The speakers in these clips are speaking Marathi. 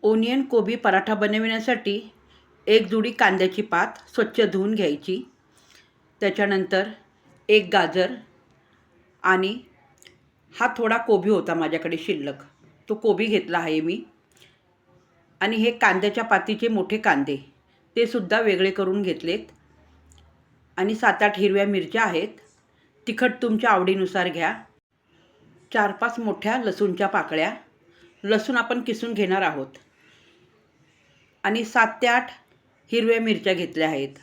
ओनियन कोबी पराठा बनविण्यासाठी एक जुडी कांद्याची पात स्वच्छ धुवून घ्यायची. त्याच्यानंतर एक गाजर आणि हा थोडा कोबी होता माझ्याकडे शिल्लक, तो कोबी घेतला आहे मी. आणि हे कांद्याच्या पातीचे मोठे कांदे ते सुद्धा वेगळे करून घेतलेत. आणि 7-8 हिरव्या मिरच्या आहेत. तिखट तुमच्या आवडीनुसार घ्या. 4-5 मोठ्या लसूणच्या पाकळ्या, लसूण आपण किसून घेणार आहोत. आणि 7 ते 8 हिरव्या मिरच्या घेतल्या आहेत,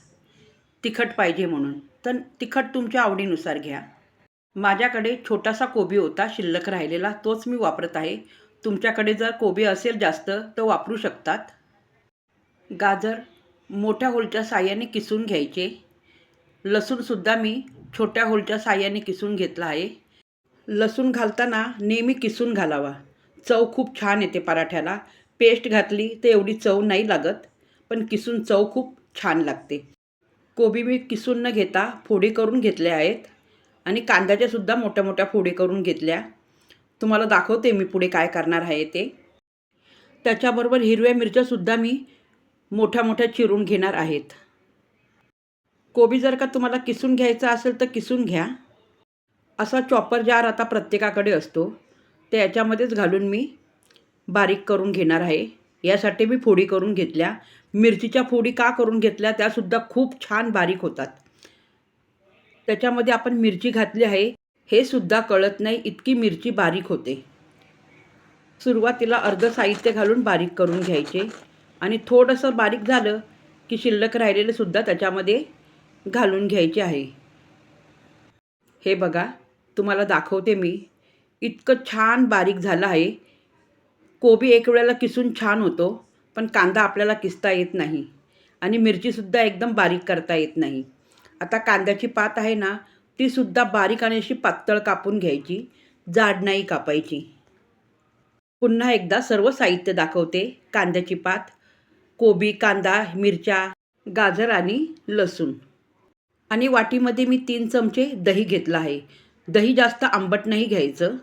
तिखट पाहिजे म्हणून. तर तिखट तुमच्या आवडीनुसार घ्या. माझ्याकडे छोटासा कोबी होता शिल्लक राहिलेला, तोच मी वापरत आहे. तुमच्याकडे जर कोबी असेल जास्त तर वापरू शकतात. गाजर मोठ्या होलच्या साहाय्याने किसून घ्यायचे. लसूणसुद्धा मी छोट्या होलच्या साहाय्याने किसून घेतला आहे. लसूण घालताना नेहमी किसून घालावा, चव खूप छान येते पराठ्याला. पेस्ट घातली तर एवढी चव नाही लागत, पण किसून चव खूप छान लागते. कोबी मी किसून न घेता फोडी करून घेतल्या आहेत. आणि कांद्याच्यासुद्धा मोठ्या मोठ्या फोडी करून घेतल्या. तुम्हाला दाखवते मी पुढे काय करणार आहे ते. त्याच्याबरोबर हिरव्या मिरच्यासुद्धा मी मोठ्या मोठ्या चिरून घेणार आहेत. कोबी जर का तुम्हाला किसून घ्यायचा असेल तर किसून घ्या. असा चॉपर जार आता प्रत्येकाकडे असतो, तर याच्यामध्येच घालून मी बारीक करून घेणार आहे. यासाठी मी फोडी करून घेतल्या. मिरचीच्या फोडी का करून घेतल्या, त्यासुद्धा खूप छान बारीक होतात. त्याच्यामध्ये आपण मिरची घातली आहे हे सुद्धा कळत नाही, इतकी मिरची बारीक होते. सुरुवातीला अर्धं साहित्य घालून बारीक करून घ्यायचे. आणि थोडंसं बारीक झालं की शिल्लक राहिलेलं सुद्धा त्याच्यामध्ये घालून घ्यायचे आहे. हे बघा, तुम्हाला दाखवते मी. इतकं छान बारीक झालं आहे. कोबी एक वेळेला किसून छान होतो, पण कांदा आपल्याला किसता येत नाही. आणि मिरचीसुद्धा एकदम बारीक करता येत नाही. आता कांद्याची पात आहे ना, तीसुद्धा बारीक आणि अशी पातळ कापून घ्यायची, जाड नाही कापायची. पुन्हा एकदा सर्व साहित्य दाखवते. कांद्याची पात, कोबी, कांदा, मिरच्या, गाजर आणि लसूण. आणि वाटीमध्ये मी 3 चमचे दही घेतलं आहे. दही जास्त आंबट नाही घ्यायचं.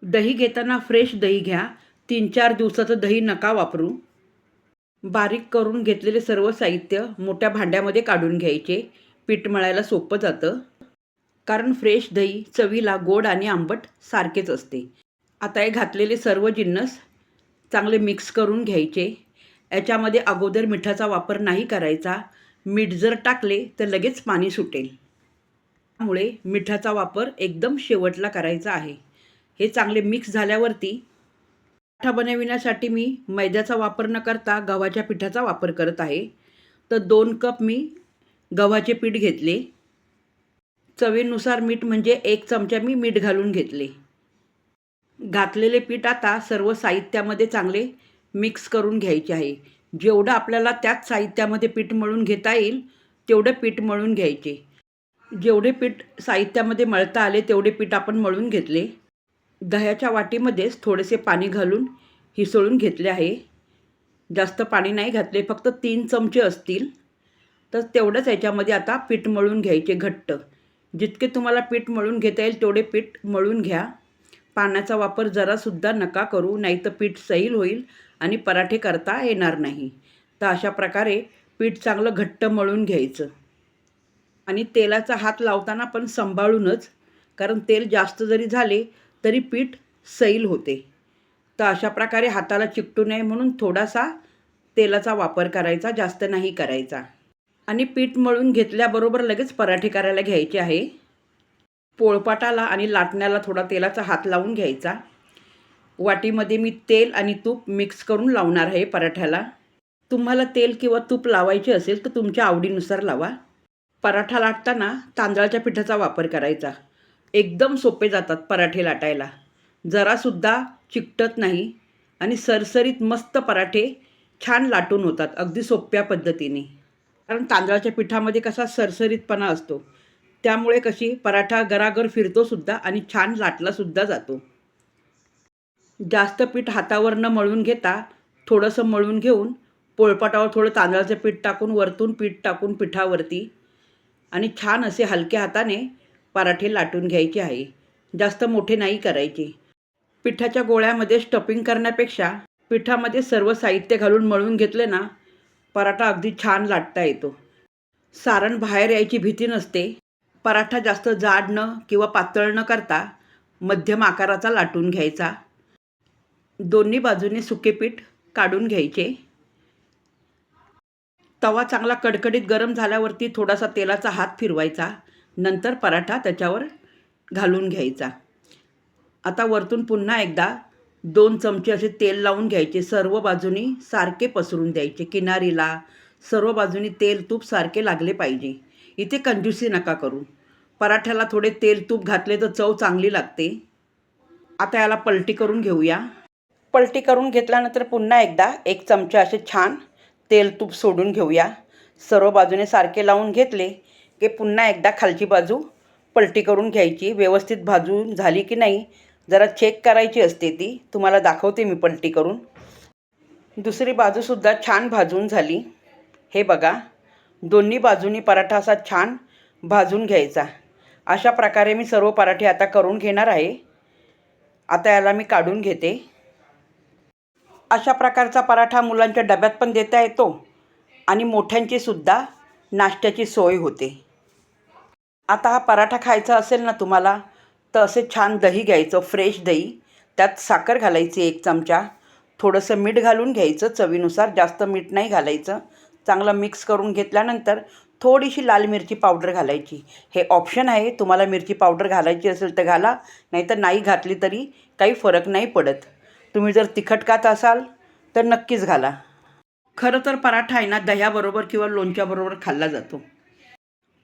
दही घेताना फ्रेश दही घ्या, 3-4 दिवसाचं दही नका वापरू. बारीक करून घेतलेले सर्व साहित्य मोठ्या भांड्यामध्ये काढून घ्यायचे. पीठ मळायला सोपं जातं, कारण फ्रेश दही चवीला गोड आणि आंबट सारखेच असते. आता हे घातलेले सर्व जिन्नस चांगले मिक्स करून घ्यायचे. याच्यामध्ये अगोदर मिठाचा वापर नाही करायचा. मीठ जर टाकले तर लगेच पाणी सुटेल. त्यामुळे मिठाचा वापर एकदम शेवटला करायचा आहे. हे चांगले मिक्स झाल्यावरती पराठा बनविण्यासाठी मी मैद्याचा वापर न करता गव्हाच्या पिठाचा वापर करत आहे. तर 2 कप मी गव्हाचे पीठ घेतले. चवीनुसार मीठ म्हणजे 1 चमचा मी मीठ घालून घेतले. घातलेले पीठ आता सर्व साहित्यामध्ये चांगले मिक्स करून घ्यायचे आहे. जेवढं आपल्याला त्याच साहित्यामध्ये पीठ मळून घेता येईल तेवढं पीठ मळून घ्यायचे. जेवढे पीठ साहित्यामध्ये मळता आले तेवढे पीठ आपण मळून घेतले. दह्याच्या वाटीमध्येच थोडेसे पाणी घालून हिसळून घेतले आहे. जास्त पाणी नाही घातले, फक्त 3 चमचे असतील. तर तेवढंच याच्यामध्ये आता पीठ मळून घ्यायचे घट्ट. जितके तुम्हाला पीठ मळून घेता येईल तेवढे पीठ मळून घ्या. पाण्याचा वापर जरासुद्धा नका करू, नाही तर पीठ सैल होईल आणि पराठे करता येणार नाही. तर अशा प्रकारे पीठ चांगलं घट्ट मळून घ्यायचं. आणि तेलाचा हात लावताना पण सांभाळूनच, कारण तेल जास्त जरी झाले तरी पीठ सैल होते. तर अशा प्रकारे हाताला चिकटू नये म्हणून थोडासा तेलाचा वापर करायचा, जास्त नाही करायचा. आणि पीठ मळून घेतल्याबरोबर लगेच पराठे करायला घ्यायचे आहे. पोळपाटाला आणि लाटण्याला थोडा तेलाचा हात लावून घ्यायचा. वाटीमध्ये मी तेल आणि तूप मिक्स करून लावणार आहे पराठ्याला. तुम्हाला तेल किंवा तूप लावायचे असेल तर तुमच्या आवडीनुसार लावा. पराठा लाटताना तांदळाच्या पिठाचा वापर करायचा. एकदम सोपे जातात पराठे लाटायला, जरासुद्धा चिकटत नाही आणि सरसरीत मस्त पराठे छान लाटून होतात अगदी सोप्या पद्धतीने. कारण तांदळाच्या पिठामध्ये कसा सरसरीतपणा असतो, त्यामुळे कशी पराठा गरागर फिरतोसुद्धा आणि छान लाटलासुद्धा जातो. जास्त पीठ हातावर न मळून घेता थोडंसं मळून घेऊन पोळपाटावर थोडं तांदळाचं पीठ टाकून वरतून पीठ टाकून पिठावरती आणि छान असे हलक्या हाताने पराठे लाटून घ्यायचे आहे. जास्त मोठे नाही करायचे. पिठाच्या गोळ्यामध्ये स्टफिंग करण्यापेक्षा पिठामध्ये सर्व साहित्य घालून मळून घेतले ना, पराठा अगदी छान लाटता येतो. सारण बाहेर यायची भीती नसते. पराठा जास्त जाड न किंवा पातळ न करता मध्यम आकाराचा लाटून घ्यायचा. दोन्ही बाजूने सुके पीठ काढून घ्यायचे. तवा चांगला कडकडीत गरम झाल्यावरती थोडासा तेलाचा हात फिरवायचा. नंतर पराठा त्याच्यावर घालून घ्यायचा. आता वरतून पुन्हा एकदा 2 चमचे असे तेल लावून घ्यायचे. सर्व बाजूनी सारखे पसरून द्यायचे. किनारीला सर्व बाजूनी तेल तूप सारखे लागले पाहिजे. इथे कंजूसी नका करू. पराठ्याला थोडे तेल तूप घातले तर चव चांगली लागते. आता याला पलटी करून घेऊया. पलटी करून घेतल्यानंतर पुन्हा एकदा 1 चमचा असे छान तेल तूप सोडून घेऊया. सर्व बाजूने सारखे लावून घेतले की पुन्हा एकदा खालची बाजू पलटी करून घ्यायची. व्यवस्थित भाजून झाली की नाही जरा चेक करायची असते ती. तुम्हाला दाखवते मी पलटी करून. दुसरी बाजूसुद्धा छान भाजून झाली. हे बघा, दोन्ही बाजूनी पराठा असा छान भाजून घ्यायचा. अशा प्रकारे मी सर्व पराठे आता करून घेणार आहे. आता याला मी काढून घेते. अशा प्रकारचा पराठा मुलांच्या डब्यात पण देता येतो आणि मोठ्यांची सुद्धा नाश्त्याची सोय होते. आता हा पराठा खायचा असेल ना तुम्हाला, तर असे छान दही घ्यायचं, फ्रेश दही. त्यात साखर घालायची 1 चमचा. थोडंसं मीठ घालून घ्यायचं चवीनुसार. जास्त मीठ नाही घालायचं. चांगलं मिक्स करून घेतल्यानंतर थोडीशी लाल मिरची पावडर घालायची. हे ऑप्शन आहे. तुम्हाला मिरची पावडर घालायची असेल तर घाला, नाहीतर नाही घातली तरी काही फरक नाही पडत. तुम्ही जर तिखट खात असाल तर नक्कीच घाला. खरं तर पराठा आहे ना दह्याबरोबर किंवा लोणच्याबरोबर खाल्ला जातो.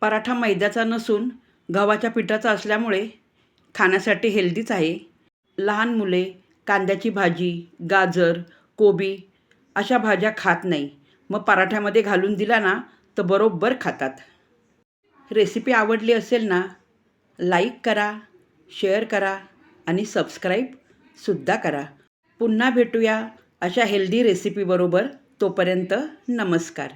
पराठा मैद्याचा नसून गव्हाच्या पिठाचा असल्यामुळे खाण्यासाठी हेल्दीच आहे. लहान मुले कांद्याची भाजी, गाजर, कोबी अशा भाज्या खात नाही. मग पराठ्यामध्ये घालून दिला ना तर बरोबर खातात. रेसिपी आवडली असेल ना, लाईक करा, शेअर करा आणि सबस्क्राईबसुद्धा करा. पुन्हा भेटूया अशा हेल्दी रेसिपीबरोबर. तोपर्यंत नमस्कार.